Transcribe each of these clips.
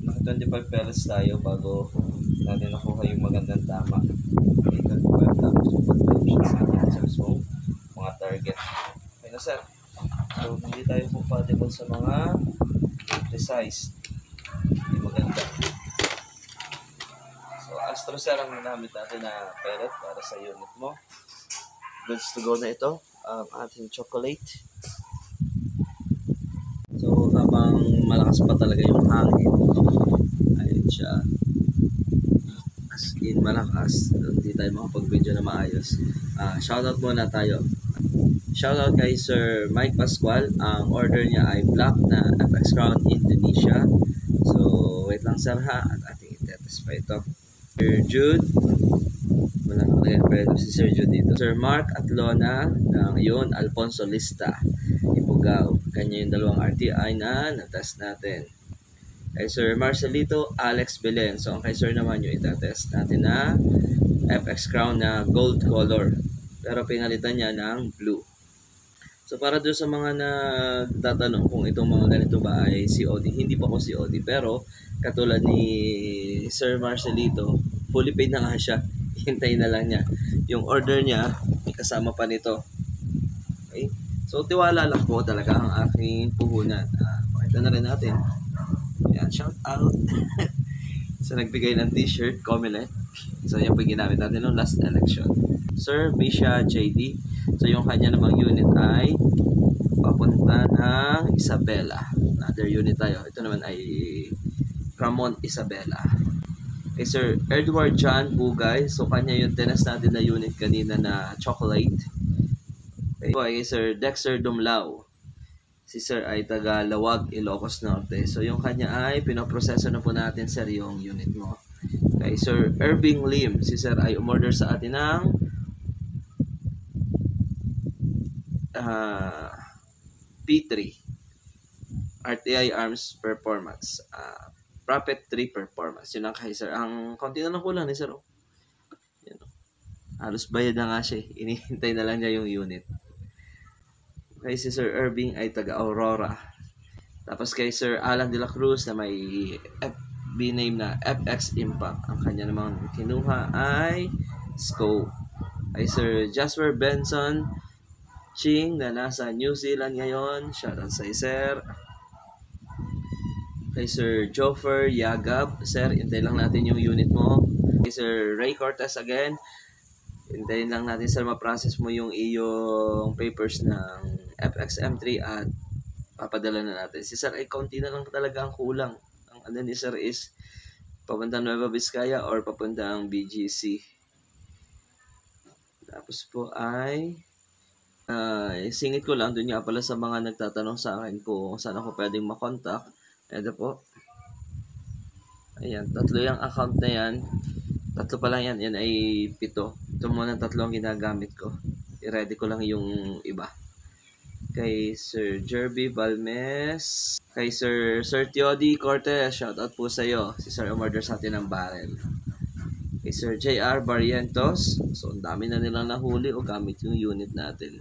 Naka 25 pellets tayo bago natin nakuha yung magandang tama. Okay, 25 tapos yung pag-time sa ating so, mga target. Okay na sir. So, hindi tayo compatible sa mga precise. Hindi maganda. So, Astro sir ang ginamit natin na pellet para sa unit mo. Goods to go na ito. Ating chocolate. So, habang malakas pa talaga yung hangin, ayun siya. As in, malakas. Hindi tayo makapag-video na maayos. Shoutout muna tayo. Shoutout kay Sir Mike Pascual. Ang order niya ay black na FX Crown Indonesia. So, wait lang sir ha. At ating itetest pa ito. Sir Jude. Wala nakalagay pero si Sir Jude dito. Sir Mark Atlona ng yun, Alfonso Lista. Ipugaw. Kanya yung dalawang RTI na natest natin. Kay Sir Marcelito, Alex Belen. So, ang kay Sir naman yung itetest natin na FX Crown na gold color. Pero pinalitan niya ng blue. So, para doon sa mga nagtatanong kung itong mga ganito ba ay COD, hindi pa ko COD. Pero, katulad ni Sir Marcelito, fully paid na nga siya. Hintayin na lang niya. Yung order niya, may kasama pa nito. Okay? So, tiwala lang po talaga ang aking puhunan. Pakita na rin natin. Yan, shout out. So, nagbigay ng t-shirt, Comelec. So, yan po ginamit natin noong last election. Sir Misha JD. So, yung kanya namang unit ay papunta ng Isabela. Another unit tayo. Ito naman ay Ramon Isabela. Okay, Sir Edward John Bugay. So, kanya yung tinas natin na unit kanina na chocolate. Okay, Sir Dexter Dumlao. Si Sir ay taga Lawag, Ilocos Norte. So, yung kanya ay pinoproseso na po natin, Sir, yung unit mo. Okay, Sir Irving Lim. Si Sir ay umorder sa atin ng P3 RTI Arms Performance. Prophet 3 Performance. Yun ang kay Sir. Ang konti na lang kulang ni Sir. Yan, halos bayad na nga siya. Inihintay na lang niya yung unit. Kay si Sir Irving ay taga Aurora. Tapos kay Sir Alan de la Cruz na may FB name na FX Impact. Ang kanya namang kinuha ay Scope. Kay Sir Jasper Benson Ching na nasa New Zealand ngayon. Shoutout sa Sir. Kay Sir Joffer Yagab. Sir, hintay lang natin yung unit mo. Kay Sir Ray Cortez again. Hintayin lang natin sir ma-process mo yung iyong papers ng FXM3 at papadala na natin. Si sir ay kaunti na lang talaga ang kulang. Ang ano ni sir is papuntang Nueva Vizcaya or papuntang BGC. Tapos po ay singit ko lang doon nga pala sa mga nagtatanong sa akin kung saan ako pwedeng makontak. Ito po. Ayan, 3 yung account na yan. 3 pa lang yan. Yan ay 7. Ito muna 3 ang ginagamit ko. I-ready ko lang yung iba. Kay Sir Jerby Balmes, kay Sir Teody Cortez, shoutout po sa iyo. Si Sir umorder sa atin ng barrel. Kay Sir JR Barrientos, so ang dami na nilang nahuli o gamit yung unit natin.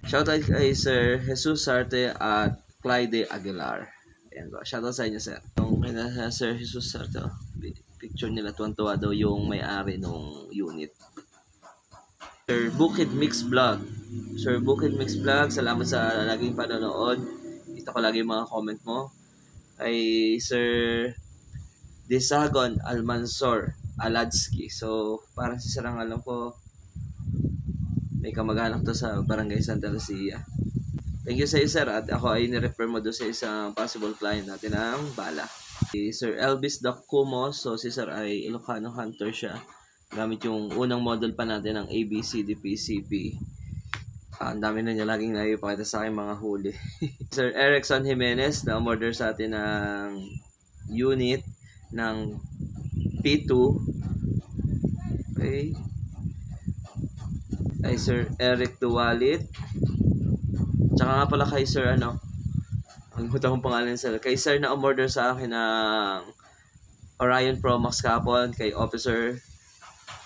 Shoutout kay Sir Jesus Sarte at Clyde Aguilar. Ayan po, shoutout sa inyo sir. Yung kina Sir Jesus Sarte, picture nila, tuwan-tuwa daw yung may-ari ng unit. Sir Bukid Mix Vlog. Sir Bukid Mix Vlog, salamat sa laging panonood. Kita ko lagi yung mga comment mo. Kay Sir Desagon Almansor Aladsky. So, parang si Sir ang alam ko, may kamag-anak to sa Barangay Santa Lucia. Thank you sa iyo sir. At ako ay nirefer mo doon sa isang possible client natin ng bala. Si Sir Elvis Dacumo. So, si Sir ay Ilocano Hunter siya. Gamit yung unang model pa natin ng ABCD-PCP. Ang dami na niya laging naipakita sa akin mga huli. Sir Erickson Jimenez na umorder sa atin ng unit ng P2. Okay. Ay Sir Eric Duwalit. Tsaka nga pala kay Sir ang buta kong pangalan sir. Kay Sir na umorder sa akin ng Orion Pro Max kapon. Kay Officer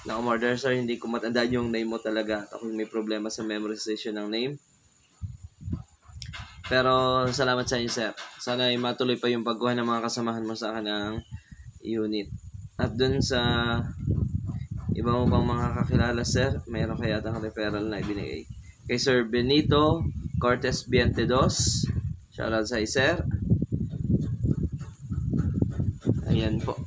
na umorder sir, hindi ko matandaan yung name mo talaga. Ako may problema sa memorization ng name. Pero salamat sa inyo sir. Sana ay matuloy pa yung pagkuha ng mga kasamahan mo sa akin ng unit. At dun sa iba mo pang mga kakilala sir, mayroon kaya tang referral na ibinigay. Kay Sir Benito Cortez 22, shoutout sa sir. Ayan po.